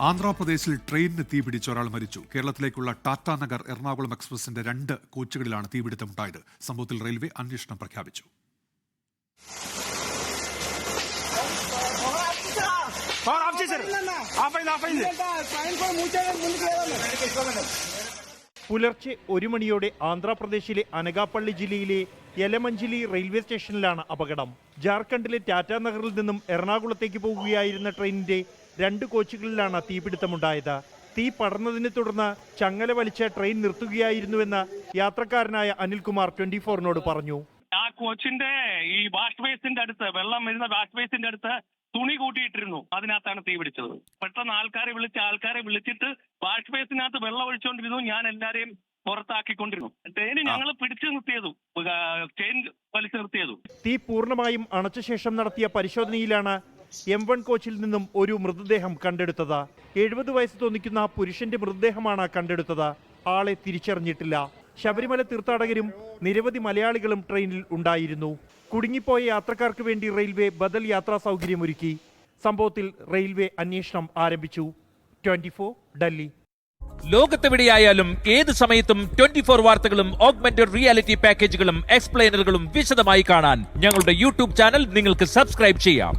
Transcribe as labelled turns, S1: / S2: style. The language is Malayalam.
S1: ആന്ധ്രാപ്രദേശിൽ ട്രെയിനിന് തീപിടിച്ച് ഒരാൾ മരിച്ചു. കേരളത്തിലേക്കുള്ള ടാറ്റാനഗർ എറണാകുളം എക്സ്പ്രസിന്റെ 2 കോച്ചുകളിലാണ് തീപിടുത്തമുണ്ടായത്. സംഭവത്തിൽ റെയിൽവേ അന്വേഷണം പ്രഖ്യാപിച്ചു.
S2: പുലർച്ചെ 1 മണിയോടെ ആന്ധ്രാപ്രദേശിലെ അനകാപ്പള്ളി ജില്ലയിലെ യലമഞ്ചിലി റെയിൽവേ സ്റ്റേഷനിലാണ് അപകടം. ജാർഖണ്ഡിലെ ടാറ്റാനഗറിൽ നിന്നും എറണാകുളത്തേക്ക് പോകുകയായിരുന്ന ട്രെയിനിന്റെ 2 കോച്ചുകളിലാണ് തീപിടുത്തമുണ്ടായത്. തീ പടർന്നതിനെ തുടർന്ന് ചങ്ങല വലിച്ച് ട്രെയിൻ നിർത്തുകയായിരുന്നുവെന്ന് യാത്രക്കാരനായ അനിൽകുമാർ 24-നോട് പറഞ്ഞു.
S3: ആ കോച്ചിന്റെ ഈ വാഷ് ബേസിന്റെ അടുത്ത്, വെള്ളം വരുന്ന വാഷ് ബേസിന്റെ അടുത്ത് തുണി കൂട്ടിയിട്ടിരുന്നു. അതിനകത്താണ് തീ പിടിച്ചത്. പെട്ടെന്ന് ആൾക്കാരെ വിളിച്ചിട്ട് വാഷ് ബേസിനകത്ത് വെള്ളം ഒഴിച്ചുകൊണ്ടിരുന്നു. ഞാൻ എല്ലാരെയും പുറത്താക്കിക്കൊണ്ടിരുന്നു. ട്രെയിൻ ഞങ്ങൾ പിടിച്ചു നിർത്തിയതു, ചെയിൻ വലിച്ചു നിർത്തിയതു.
S2: തീ പൂർണ്ണമായും അണച്ച ശേഷം നടത്തിയ പരിശോധനയിലാണ് M1 കോച്ചിൽ നിന്നും ഒരു മൃതദേഹം കണ്ടെടുത്തത്. 70 വയസ്സ് തോന്നിക്കുന്ന പുരുഷന്റെ മൃതദേഹമാണ് കണ്ടെടുത്തത്. ആളെ തിരിച്ചറിഞ്ഞിട്ടില്ല. ശബരിമല തീർത്ഥാടകരും നിരവധി മലയാളികളും ട്രെയിനിൽ ഉണ്ടായിരുന്നു. കുടുങ്ങിപ്പോയ യാത്രക്കാർക്ക് വേണ്ടി റെയിൽവേ ബദൽ യാത്രാ സൗകര്യമൊരുക്കി. സംഭവത്തിൽ റെയിൽവേ അന്വേഷണം ആരംഭിച്ചു. 24 ഡൽഹി.
S4: ലോകത്തെവിടെയായാലും ഏത് സമയത്തും 24 വാർത്തകളും ഓഗ്മെന്റഡ് റിയാലിറ്റി പാക്കേജുകളും എക്സ്പ്ലെയിനറുകളും വിശദമായി കാണാൻ ഞങ്ങളുടെ യൂട്യൂബ് ചാനൽ നിങ്ങൾക്ക് സബ്സ്ക്രൈബ് ചെയ്യാം.